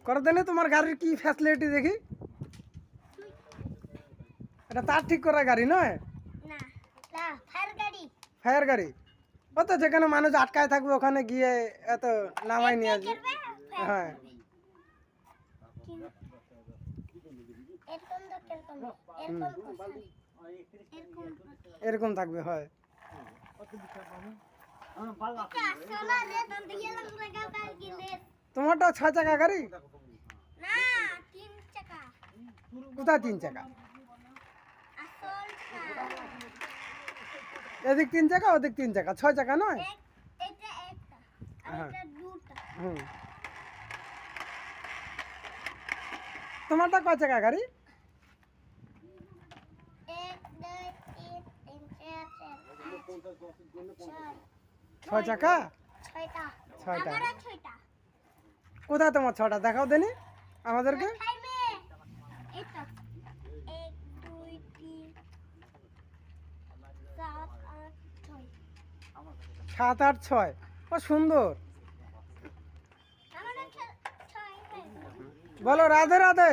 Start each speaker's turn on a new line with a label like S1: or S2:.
S1: করে দেনে তোমার গাড়ির কি ফ্যাসিলিটি দেখি। এটা তার ঠিক করা গাড়ি নয়,
S2: না না ফায়ার গাড়ি।
S1: ফায়ার গাড়ি। ও তো যেখানে মানুষ আটকায় থাকবে ওখানে গিয়ে এত নামাই নিয়ে আসবে। হ্যাঁ
S2: এরকম তো এরকম
S1: এরকম থাকবে, হয়। তোমারটা 6 চাকা গাড়ি?
S2: না 3 চাকা।
S1: কোথায় 3 চাকা?
S2: আসলটা
S1: এদিক 3 চাকা ওদিক 3 চাকা, 6 চাকা নয়?
S2: এটা একটা আর এটা দুটো।
S1: হুম। তোমারটা কয় চাকা গাড়ি?
S2: 1 2 3 4
S1: 6 চাকা?
S2: 6টা।
S1: 6টা।
S2: আমারও 6টা।
S1: কোথায় তোমার 6টা দেখাও দেনি আমাদেরকে।
S2: খাইবে এটা 1 2 3 7 8 6।
S1: 7 8 6। ও সুন্দর।
S2: আমারও 6।
S1: বলো রাধে রাধে।